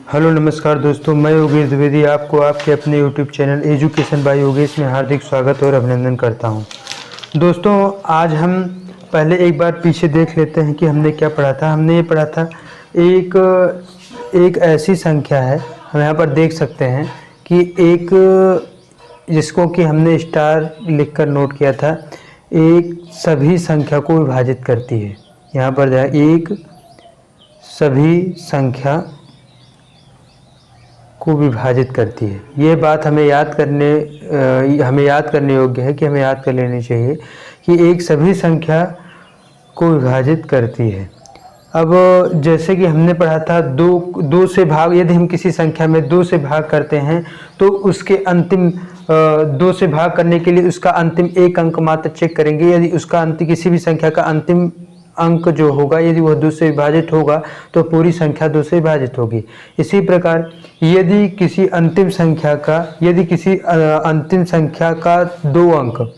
Hello नमस्कार दोस्तों, मैं योगेश द्विवेदी आपको आपके अपने YouTube channel education by Yogesh में हार्दिक स्वागत और अभिनंदन करता हूं। दोस्तों, आज हम पहले एक बार पीछे देख लेते हैं कि हमने क्या पढ़ा था। हमने ये पढ़ा था एक ऐसी संख्या है, हम यहाँ पर देख सकते हैं कि एक जिसको कि हमने स्टार लिखकर नोट किया था, एक सभी संख्या को विभाजित करती है। यहाँ पर एक सभी संख्या को विभाजित करती है। ये बात हमें याद करने योग्य है कि हमें याद कर लेनी चाहिए कि एक सभी संख्या को विभाजित करती है। अब जैसे कि हमने पढ़ा था दो से भाग, यदि हम किसी संख्या में 2 से भाग करते हैं तो उसके अंतिम 2 से भाग करने के लिए उसका अंतिम एक अंक मात्र चेक करेंगे। यदि उसका अंतिम किसी भी संख्या का अंतिम अंक जो होगा यदि वह 2 से विभाजित होगा तो पूरी संख्या 2 से विभाजित होगी। इसी प्रकार यदि किसी अंतिम संख्या का 2 अंक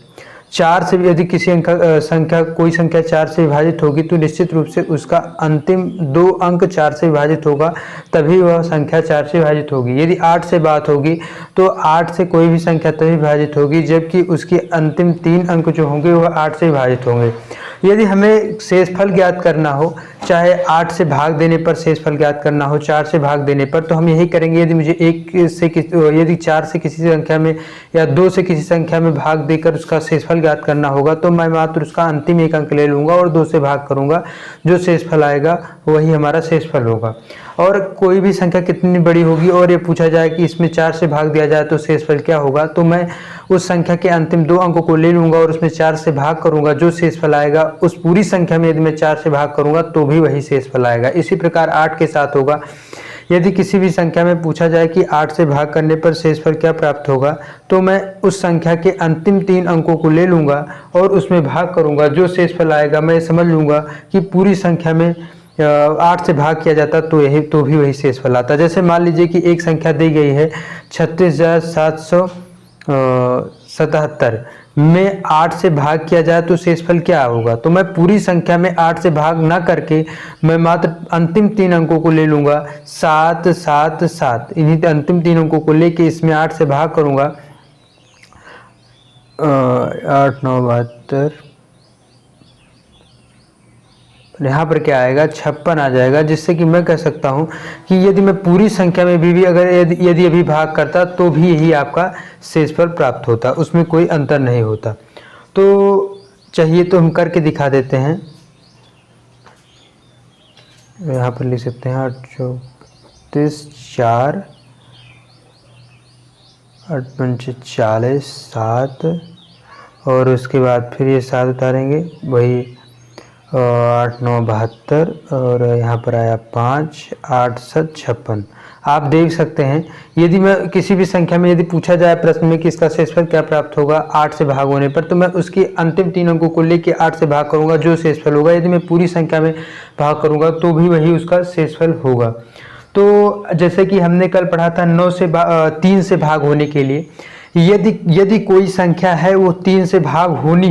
4 से, यदि किसी कोई संख्या 4 से विभाजित होगी तो निश्चित रूप से उसका अंतिम 2 अंक 4 से विभाजित होगा, तभी वह संख्या 4 से विभाजित होगी। यदि 8 से बात होगी तो 8 से कोई भी संख्या तभी विभाजित होगी जबकि उसके अंतिम 3 अंक जो होंगे वह 8 से विभाजित होंगे। यदि हमें शेषफल ज्ञात करना हो, चाहे 8 से भाग देने पर शेषफल ज्ञात करना हो, 4 से भाग देने पर, तो हम यही करेंगे। यदि मुझे यदि 4 से किसी संख्या में या 2 से किसी संख्या में भाग देकर उसका शेषफल ज्ञात करना होगा तो मैं मात्र उसका अंतिम एक अंक ले लूँगा और 2 से भाग करूँगा। जो शेषफल आएगा वही हमारा शेषफल होगा। और कोई भी संख्या कितनी बड़ी होगी और ये पूछा जाए कि इसमें 4 से भाग दिया जाए तो शेषफल क्या होगा, तो मैं उस संख्या के अंतिम 2 अंकों को ले लूँगा और उसमें 4 से भाग करूँगा। जो शेषफल आएगा उस पूरी संख्या में यदि मैं 4 से भाग करूँगा तो भी वही शेषफल आएगा। इसी प्रकार 8 के साथ होगा। यदि किसी भी संख्या में पूछा जाए कि 8 से भाग करने पर शेषफल क्या प्राप्त होगा, तो मैं उस संख्या के अंतिम 3 अंकों को ले लूँगा और उसमें भाग करूँगा। जो शेषफल आएगा मैं समझ लूँगा कि पूरी संख्या में 8 से भाग किया जाता तो भी वही शेषफल आता। जैसे मान लीजिए कि एक संख्या दी गई है 36,777 में 8 से भाग किया जाए तो शेषफल क्या होगा, तो मैं पूरी संख्या में 8 से भाग ना करके मैं मात्र अंतिम 3 अंकों को ले लूँगा, 777। इन्हीं अंतिम 3 अंकों को लेके इसमें 8 से भाग करूँगा, 8 9 72, यहाँ पर क्या आएगा 56 आ जाएगा। जिससे कि मैं कह सकता हूँ कि यदि मैं पूरी संख्या में भी अगर यदि अभी भाग करता तो भी यही आपका शेषफल प्राप्त होता, उसमें कोई अंतर नहीं होता। तो चाहिए तो हम करके दिखा देते हैं। यहाँ पर लिख सकते हैं 8 34 4 8 5 40 7 और उसके बाद फिर ये 7 उतारेंगे, वही 8 9 72 और यहाँ पर आया 5 8 7 56। आप देख सकते हैं यदि मैं किसी भी संख्या में यदि पूछा जाए प्रश्न में कि इसका शेषफल क्या प्राप्त होगा 8 से भाग होने पर, तो मैं उसकी अंतिम 3 अंकों को लेके 8 से भाग करूंगा। जो शेषफल होगा यदि मैं पूरी संख्या में भाग करूंगा तो भी वही उसका शेषफल होगा। तो जैसे कि हमने कल पढ़ा था 3 से भाग होने के लिए यदि कोई संख्या है वो 3 से भाग होना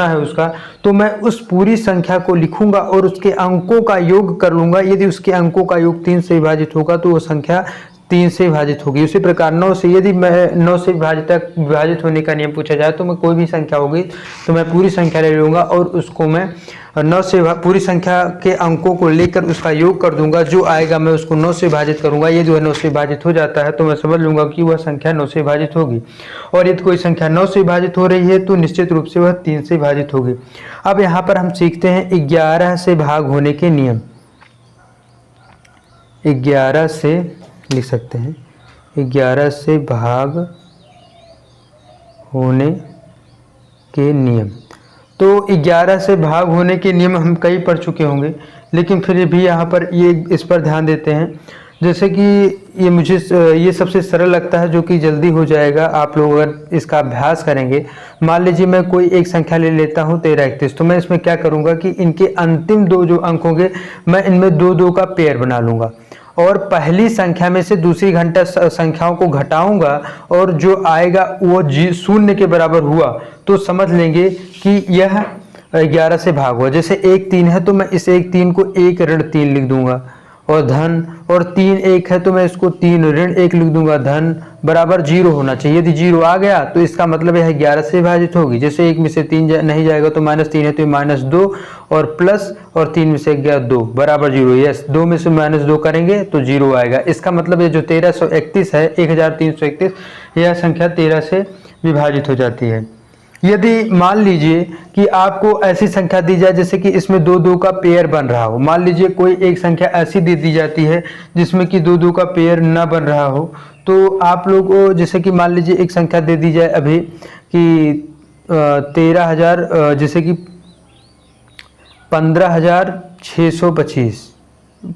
है उसका, तो मैं उस पूरी संख्या को लिखूंगा और उसके अंकों का योग कर लूंगा। यदि उसके अंकों का योग 3 से विभाजित होगा तो वो संख्या 3 से विभाजित होगी। उसी प्रकार 9 से, यदि मैं 9 से विभाजित होने का नियम पूछा जाए तो मैं कोई भी संख्या होगी तो मैं पूरी संख्या ले लूँगा और उसको मैं 9 से पूरी संख्या के अंकों को लेकर उसका योग कर दूंगा। जो आएगा मैं उसको 9 से विभाजित करूंगा। यदि वह 9 से विभाजित हो जाता है तो मैं समझ लूंगा कि वह संख्या 9 से विभाजित होगी। और यदि कोई संख्या 9 से विभाजित हो रही है तो निश्चित रूप से वह 3 से विभाजित होगी। अब यहाँ पर हम सीखते हैं 11 से भाग होने के नियम। 11 से लिख सकते हैं 11 से भाग होने के नियम। तो 11 से भाग होने के नियम हम कई पढ़ चुके होंगे, लेकिन फिर भी यहाँ पर इस पर ध्यान देते हैं। जैसे कि ये सबसे सरल लगता है, जो कि जल्दी हो जाएगा आप लोग अगर इसका अभ्यास करेंगे। मान लीजिए मैं कोई एक संख्या ले लेता हूँ 13 31, तो मैं इसमें क्या करूँगा कि इनके अंतिम 2 जो अंक होंगे मैं इनमें 2 का पेयर बना लूँगा और पहली संख्या में से दूसरी घंटा संख्याओं को घटाऊंगा और जो आएगा वो 0 के बराबर हुआ तो समझ लेंगे कि यह 11 से भाग हुआ। जैसे 1 3 है तो मैं इस 1 3 को 1 ऋण 3 लिख दूंगा और धन, और 3 1 है तो मैं इसको 3 ऋण 1 लिख दूंगा, धन बराबर 0 होना चाहिए। यदि 0 आ गया तो इसका मतलब यह 11 से विभाजित होगी। जैसे 1 में से 3 नहीं जाएगा तो -3 है, तो -2 और प्लस, और 3 में से गया 2 बराबर 0। यस, 2 में से -2 करेंगे तो 0 आएगा। इसका मतलब ये जो 1331 है, 1331, यह संख्या 13 से विभाजित हो जाती है। यदि मान लीजिए कि आपको ऐसी संख्या दी जाए जैसे कि इसमें 2 2 का पेयर बन रहा हो, मान लीजिए कोई एक संख्या ऐसी दे दी जाती है जिसमें कि 2 2 का पेयर न बन रहा हो, तो आप लोग को जैसे कि मान लीजिए एक संख्या दे दी जाए अभी कि 13,000, जैसे कि 15,625,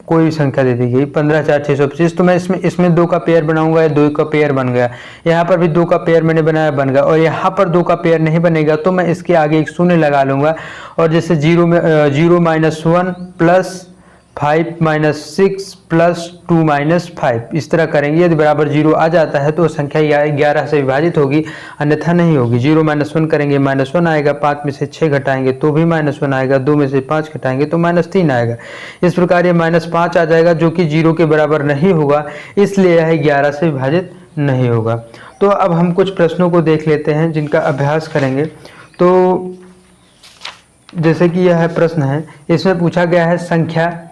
कोई भी संख्या दे दी गई 15,625, तो मैं इसमें 2 का पेयर बनाऊंगा, 2 का पेयर बन गया। यहाँ पर भी 2 का पेयर मैंने बनाया, बन गया। और यहाँ पर 2 का पेयर नहीं बनेगा तो मैं इसके आगे एक शून्य लगा लूंगा, और जैसे 0 में 0 - 1 प्लस 5 - 6 प्लस 2 - 5, इस तरह करेंगे। यदि बराबर 0 आ जाता है तो संख्या 11 से विभाजित होगी, अन्यथा नहीं होगी। 0 - 1 करेंगे, -1 आएगा, 5 में से 6 घटाएंगे तो भी -1 आएगा, 2 में से 5 घटाएंगे तो -3 आएगा। इस प्रकार ये -5 आ जाएगा जो कि 0 के बराबर नहीं होगा, इसलिए यह 11 से विभाजित नहीं होगा। तो अब हम कुछ प्रश्नों को देख लेते हैं जिनका अभ्यास करेंगे। तो जैसे कि यह प्रश्न है, इसमें पूछा गया है संख्या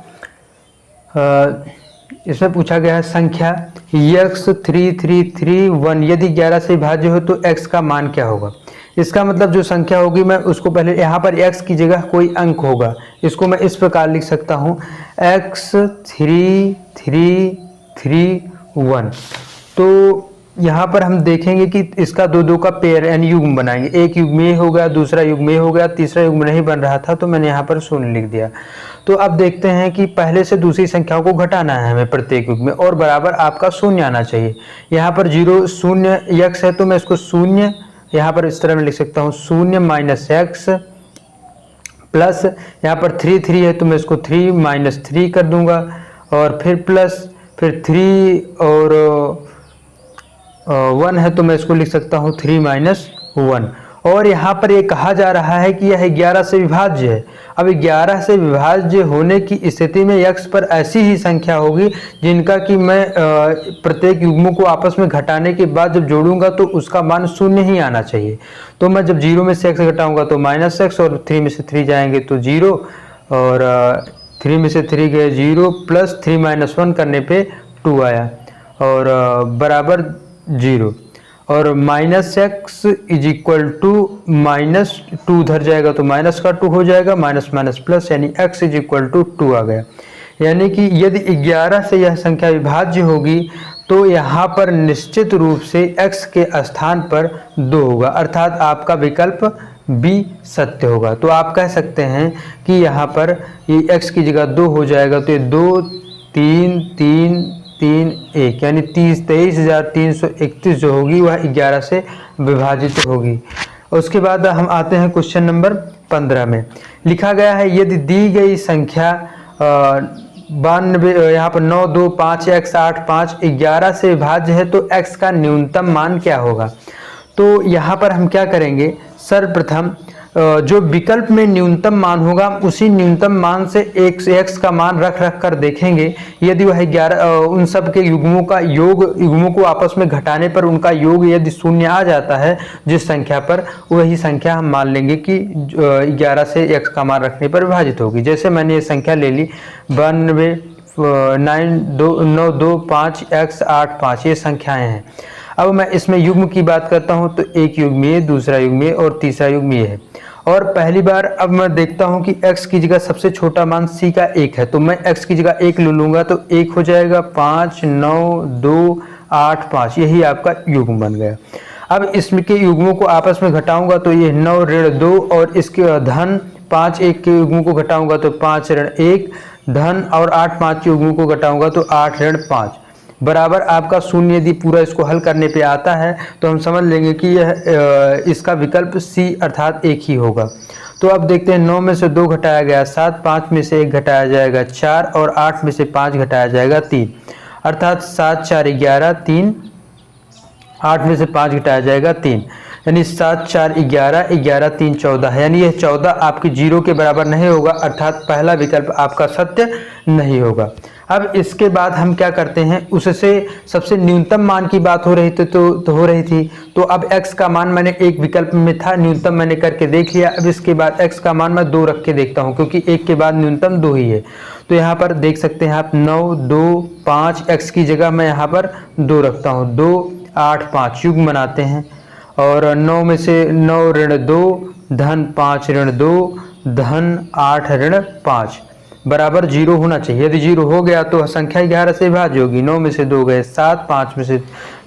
x3331 यदि 11 से विभाज्य हो तो x का मान क्या होगा। इसका मतलब जो संख्या होगी, मैं उसको पहले यहाँ पर x की जगह कोई अंक होगा, इसको मैं इस प्रकार लिख सकता हूँ x3331। तो यहाँ पर हम देखेंगे कि इसका 2 2 का पेयर यानी युग्म बनाएंगे। एक युग्म ये हो गया, दूसरा युग्म ये हो गया, तीसरा युग्म नहीं बन रहा था तो मैंने यहाँ पर शून्य लिख दिया। तो अब देखते हैं कि पहले से दूसरी संख्याओं को घटाना है हमें प्रत्येक युग्म में, और बराबर आपका शून्य आना चाहिए। यहाँ पर 0 0 x है तो मैं इसको शून्य यहाँ पर इस तरह में लिख सकता हूँ, 0 - x प्लस, यहाँ पर 3 3 है तो मैं इसको 3 - 3 कर दूंगा, और फिर प्लस, फिर 3 और 1 है तो मैं इसको लिख सकता हूँ 3 - 1। और यहाँ पर ये कहा जा रहा है कि यह 11 से विभाज्य है। अब 11 से विभाज्य होने की स्थिति में x पर ऐसी ही संख्या होगी जिनका कि मैं प्रत्येक युग्मों को आपस में घटाने के बाद जब जोड़ूंगा तो उसका मान शून्य ही आना चाहिए। तो मैं जब 0 में से x घटाऊंगा तो -x, और 3 में से 3 जाएंगे तो 0, और 3 में से 3 गए 0, प्लस 3 - 1 करने पे 2 आया, और बराबर 0, और -x = -2 उधर जाएगा तो माइनस का 2 हो जाएगा, माइनस माइनस प्लस, यानी x = 2 आ गया। यानी कि यदि 11 से यह संख्या विभाज्य होगी तो यहाँ पर निश्चित रूप से x के स्थान पर 2 होगा, अर्थात आपका विकल्प बी सत्य होगा। तो आप कह सकते हैं कि यहाँ पर ये x की जगह 2 हो जाएगा, तो ये 2 3 3 3 1 यानी 23,331 जो होगी वह 11 से विभाजित होगी। उसके बाद हम आते हैं क्वेश्चन नंबर 15 में। लिखा गया है यदि दी गई संख्या 92, यहाँ पर 9 2 5 x 8 5 11 से विभाज्य है तो x का न्यूनतम मान क्या होगा। तो यहाँ पर हम क्या करेंगे, सर्वप्रथम जो विकल्प में न्यूनतम मान होगा उसी न्यूनतम मान से x का मान रख कर देखेंगे। यदि वह 11 उन सब के युग्मों का योग, युग्मों को आपस में घटाने पर उनका योग यदि शून्य आ जाता है जिस संख्या पर, वही संख्या हम मान लेंगे कि 11 से x का मान रखने पर विभाजित होगी। जैसे मैंने ये संख्या ले ली 92 9 2 5 x 8 5, ये संख्याएँ हैं। अब मैं इसमें युग्म की बात करता हूं तो एक युग्म ये, दूसरा युग्म ये और तीसरा युग्म ये है। और पहली बार अब मैं देखता हूं कि x की जगह सबसे छोटा मान c का 1 है, तो मैं x की जगह 1 ले लूंगा तो 1 हो जाएगा, 5 9 2 8 5, यही आपका युग्म बन गया। अब इसमें के युग्मों को आपस में घटाऊंगा तो ये 9 ऋण 2 और इसके धन 5 1 के युग्मों को घटाऊंगा तो 5 ऋण 1 धन, और 8 5 के युग्मों को घटाऊंगा तो 8 ऋण 5 बराबर आपका शून्य। यदि पूरा इसको हल करने पे आता है तो हम समझ लेंगे कि यह इसका विकल्प सी अर्थात 1 ही होगा। तो अब देखते हैं 9 में से 2 घटाया गया 7, 5 में से 1 घटाया जाएगा 4 और 8 में से 5 घटाया जाएगा 3, अर्थात 7 4 11 3, 8 में से 5 घटाया जाएगा 3, यानी 7 4 11 11 3 14 है, यानी यह 14 आपकी 0 के बराबर नहीं होगा, अर्थात पहला विकल्प आपका सत्य नहीं होगा। अब इसके बाद हम क्या करते हैं, उससे सबसे न्यूनतम मान की बात हो रही थी तो हो रही थी, तो अब x का मान मैंने एक विकल्प में था, न्यूनतम मैंने करके देख लिया। अब इसके बाद x का मान मैं 2 रख के देखता हूं, क्योंकि 1 के बाद न्यूनतम 2 ही है। तो यहाँ पर देख सकते हैं आप 9 2 5, x की जगह मैं यहाँ पर 2 रखता हूँ, 2 8 5 युग्म बनाते हैं। और 9 में से 9 ऋण 2 धन 5 ऋण 2 धन 8 ऋण 5 बराबर 0 होना चाहिए। यदि 0 हो गया तो संख्या 11 से भाज्य होगी। 9 में से 2 गए 7, 5 में से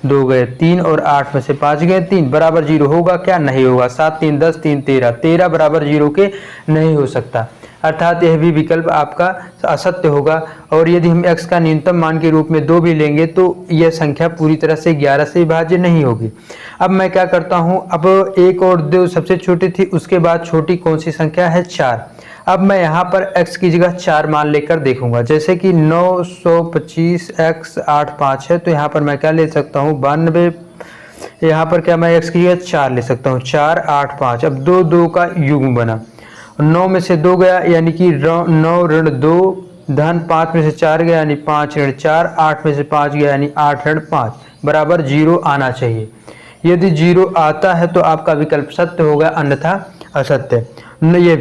2 गए 3 और 8 में से 5 गए 3, बराबर 0 होगा क्या? नहीं होगा। 7 3 10 3 13, 13 बराबर 0 के नहीं हो सकता, अर्थात यह भी विकल्प आपका असत्य होगा। और यदि हम x का न्यूनतम मान के रूप में 2 भी लेंगे तो यह संख्या पूरी तरह से 11 से विभाज्य नहीं होगी। अब मैं क्या करता हूं, अब 1 और 2 सबसे छोटी थी, उसके बाद छोटी कौन सी संख्या है? 4। अब मैं यहाँ पर x की जगह 4 मान लेकर देखूंगा, जैसे कि 925 x 8 5 है, तो यहाँ पर मैं क्या ले सकता हूँ? 92। यहाँ पर क्या मैं x की जगह 4 ले सकता हूँ, 4 8 5। अब 2 2 का युग्म बना, 9 में से 2 गया यानी कि 9 ऋण 2 धन 5 में से 4 गया यानी 5 ऋण 4, 8 में से 5 गया यानी 8 ऋण 5 बराबर 0 आना चाहिए। यदि 0 आता है तो आपका विकल्प सत्य होगा, अन्यथा असत्य। यह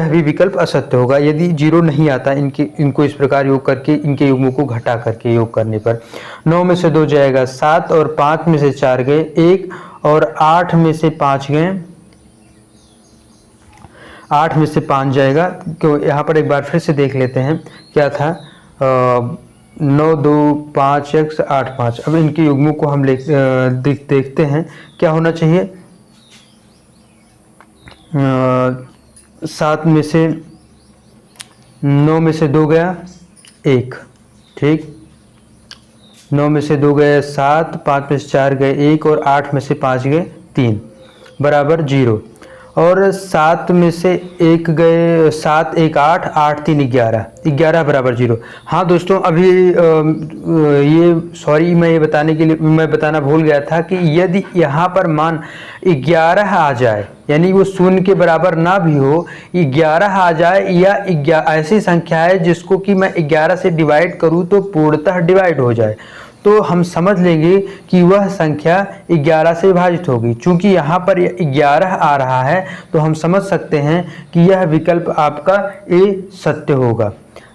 भी विकल्प असत्य होगा यदि 0 नहीं आता। इनको इस प्रकार योग करके, इनके युग्मों को घटा करके योग करने पर 9 में से 2 जाएगा 7 और 5 में से 4 गए 1 और 8 में से 5 गए, 8 में से 5 जाएगा। क्यों, यहाँ पर एक बार फिर से देख लेते हैं क्या था, 9 2 5 x 8 5। अब इनके युग्मों को हम देखते हैं क्या होना चाहिए। 7 में से 9 में से 2 गया 1, ठीक, 9 में से 2 गए 7, 5 में से 4 गए 1 और 8 में से 5 गए 3 बराबर 0। और 7 में से 1 गए 7 1 8, 8 3 11, 11 बराबर 0। हाँ दोस्तों, अभी मैं ये बताने के लिए मैं बताना भूल गया था कि यदि यहाँ पर मान 11 आ जाए, यानी वो 0 के बराबर ना भी हो, 11 आ जाए या ऐसी संख्या है जिसको कि मैं 11 से डिवाइड करूँ तो पूर्णतः डिवाइड हो जाए, तो हम समझ लेंगे कि वह संख्या 11 से विभाजित होगी। चूंकि यहाँ पर 11 आ रहा है तो हम समझ सकते हैं कि यह विकल्प आपका ए सत्य होगा,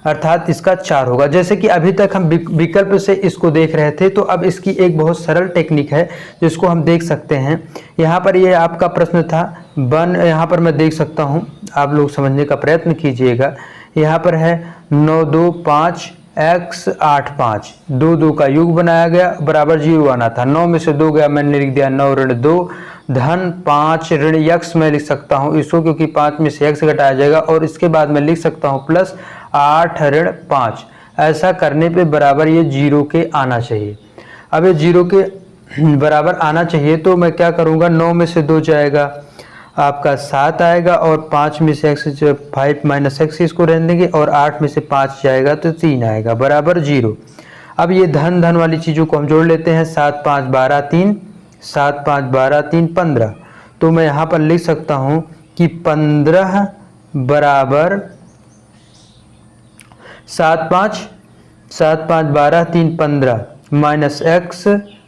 अर्थात इसका 4 होगा। जैसे कि अभी तक हम विकल्प से इसको देख रहे थे, तो अब इसकी एक बहुत सरल टेक्निक है जिसको हम देख सकते हैं। यहाँ पर ये आपका प्रश्न था यहाँ पर मैं देख सकता हूँ, आप लोग समझने का प्रयत्न कीजिएगा। यहाँ पर है 9 2 5 x 8 5, 2 2 का योग बनाया गया बराबर 0 आना था। 9 में से 2 गया, मैंने लिख दिया 9 ऋण 2 धन 5 ऋण x मैं लिख सकता हूँ इसको, क्योंकि 5 में से x घटाया जाएगा, और इसके बाद मैं लिख सकता हूँ प्लस 8 ऋण 5। ऐसा करने पे बराबर ये 0 के आना चाहिए। अब ये 0 के बराबर आना चाहिए तो मैं क्या करूँगा, 9 में से 2 जाएगा आपका 7 आएगा, और 5 में से x 5 माइनस x इसको रहने देंगे, और 8 में से 5 जाएगा तो 3 आएगा बराबर 0। अब ये धन वाली चीज़ों को हम जोड़ लेते हैं, 7 5 12 3, 7 5 12 3 15। तो मैं यहाँ पर लिख सकता हूँ कि 15 बराबर 7 5 12 3 15 माइनस x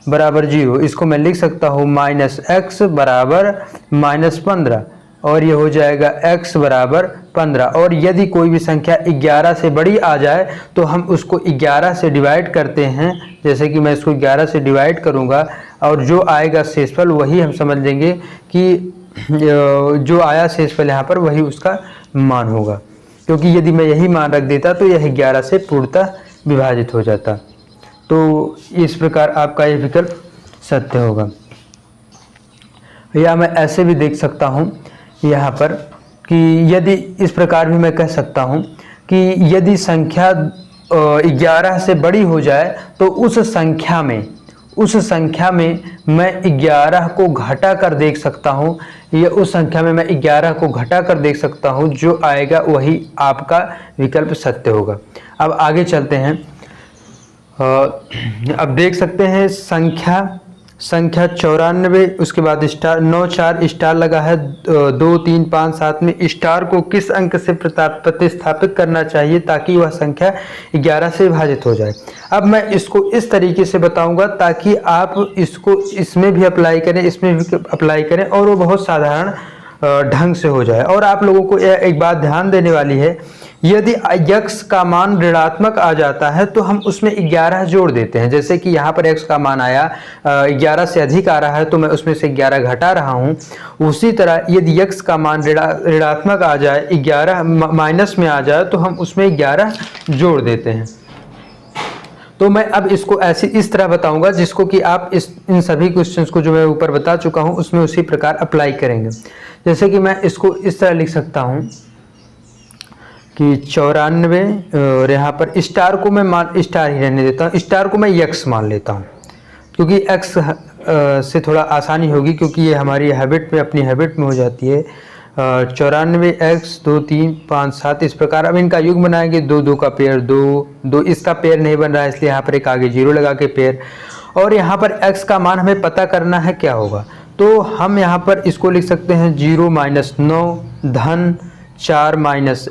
बराबर 0। इसको मैं लिख सकता हूँ माइनस x बराबर माइनस 15, और ये हो जाएगा x बराबर 15। और यदि कोई भी संख्या 11 से बड़ी आ जाए तो हम उसको 11 से डिवाइड करते हैं, जैसे कि मैं इसको 11 से डिवाइड करूँगा और जो आएगा शेषफल वही हम समझ लेंगे कि जो आया शेषफल यहाँ पर वही उसका मान होगा, क्योंकि यदि मैं यही मान रख देता तो यह 11 से पूर्णतः विभाजित हो जाता। तो इस प्रकार आपका यह विकल्प सत्य होगा। या मैं ऐसे भी देख सकता हूँ यहाँ पर कि यदि इस प्रकार भी मैं कह सकता हूँ कि यदि संख्या 11 से बड़ी हो जाए तो उस संख्या में मैं 11 को घटा कर देख सकता हूँ, या उस संख्या में मैं 11 को घटा कर देख सकता हूँ, जो आएगा वही आपका विकल्प सत्य होगा। अब आगे चलते हैं। अब देख सकते हैं संख्या संख्या 94, उसके बाद स्टार 9 4 स्टार लगा है, 2 3 5 7 में स्टार को किस अंक से प्रतिस्थापित करना चाहिए ताकि वह संख्या 11 से विभाजित हो जाए। अब मैं इसको इस तरीके से बताऊंगा ताकि आप इसको इसमें भी अप्लाई करें, इसमें भी अप्लाई करें और वो बहुत साधारण ढंग से हो जाए। और आप लोगों को एक बात ध्यान देने वाली है, यदि x का मान ऋणात्मक आ जाता है तो हम उसमें 11 जोड़ देते हैं। जैसे कि यहाँ पर x का मान आया 11 से अधिक आ रहा है तो मैं उसमें से 11 घटा रहा हूँ। उसी तरह यदि x का मान ऋणात्मक आ जाए, 11 माइनस में आ जाए तो हम उसमें 11 जोड़ देते हैं। तो मैं अब इसको ऐसे इस तरह बताऊंगा जिसको कि आप इन सभी क्वेश्चंस को जो मैं ऊपर बता चुका हूं उसमें उसी प्रकार अप्लाई करेंगे। जैसे कि मैं इसको इस तरह लिख सकता हूं कि 94 और यहाँ पर स्टार को मैं स्टार ही रहने देता हूँ, स्टार को मैं x मान लेता हूँ क्योंकि x से थोड़ा आसानी होगी क्योंकि ये हमारी हैबिट में अपनी हैबिट में हो जाती है। 94 x 2 3 5 7 इस प्रकार। अब इनका युग बनाएंगे, 2 2 का पेयर 2 इसका पेयर नहीं बन रहा है इसलिए यहाँ पर एक आगे 0 लगा के पेयर। और यहाँ पर x का मान हमें पता करना है क्या होगा, तो हम यहाँ पर इसको लिख सकते हैं 0 - 9 धन 4 -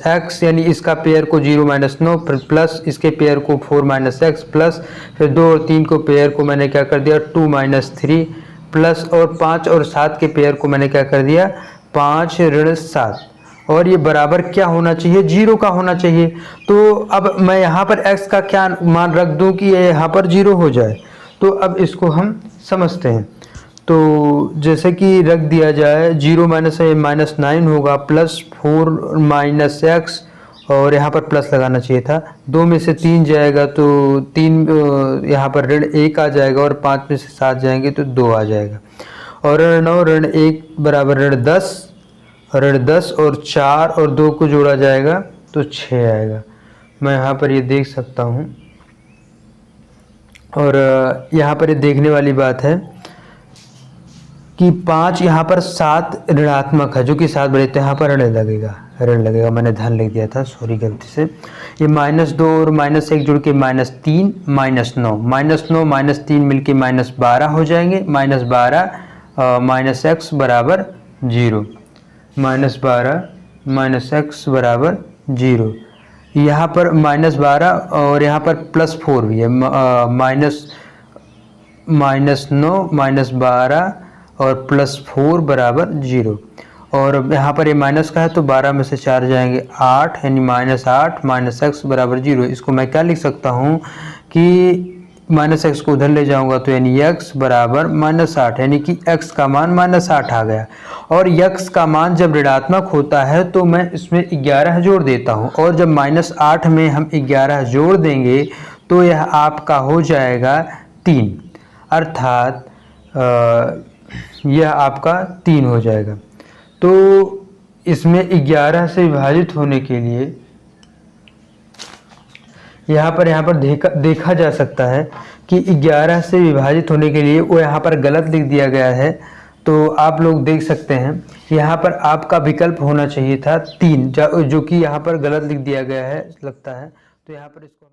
x, यानी इसका पेयर को 0 - 9 प्लस इसके पेयर को 4 - x प्लस फिर 2 और 3 को पेयर को मैंने क्या कर दिया 2 - 3 प्लस और 5 और 7 के पेयर को मैंने क्या कर दिया 5 ऋण 7। और ये बराबर क्या होना चाहिए 0 का होना चाहिए। तो अब मैं यहाँ पर x का क्या मान रख दूँ कि ये यहाँ पर 0 हो जाए। तो अब इसको हम समझते हैं। तो जैसे कि रख दिया जाए 0 - 9 होगा प्लस 4 - x और यहाँ पर प्लस लगाना चाहिए था। 2 में से 3 जाएगा तो 3 यहाँ पर ऋण 1 आ जाएगा और 5 में से 7 जाएंगे तो 2 आ जाएगा। और ऋण 9 ऋण 1 बराबर ऋण 10, ऋण 10 और 4 और 2 को जोड़ा जाएगा तो 6 आएगा। मैं यहाँ पर ये देख सकता हूँ। और यहाँ पर ये देखने वाली बात है कि 5 यहाँ पर 7 ऋणात्मक है जो कि 7 बड़े तो यहाँ पर ऋण लगेगा, मैंने धन लिख दिया था, सॉरी गलती से। ये -2 और -1 जुड़ के -3 -9 -3 मिलके -12 हो जाएंगे। -12 -x बराबर 0, -12 -x बराबर 0। यहाँ पर -12 और यहाँ पर +4 भी है, -9 -12 और +4 बराबर 0। और यहाँ पर ये माइनस का है तो 12 में से 4 जाएंगे 8, यानी -8 -x बराबर 0। इसको मैं क्या लिख सकता हूँ कि -x को उधर ले जाऊँगा तो यानी x बराबर -8, यानी कि x का मान -8 आ गया। और x का मान जब ऋणात्मक होता है तो मैं इसमें 11 जोड़ देता हूँ और जब -8 में हम 11 जोड़ देंगे तो यह आपका हो जाएगा 3, अर्थात यह आपका 3 हो जाएगा। तो इसमें 11 से विभाजित होने के लिए यहाँ पर देखा जा सकता है कि 11 से विभाजित होने के लिए वो यहाँ पर गलत लिख दिया गया है। तो आप लोग देख सकते हैं यहाँ पर आपका विकल्प होना चाहिए था 3, जो कि यहाँ पर गलत लिख दिया गया है लगता है। तो यहाँ पर इसको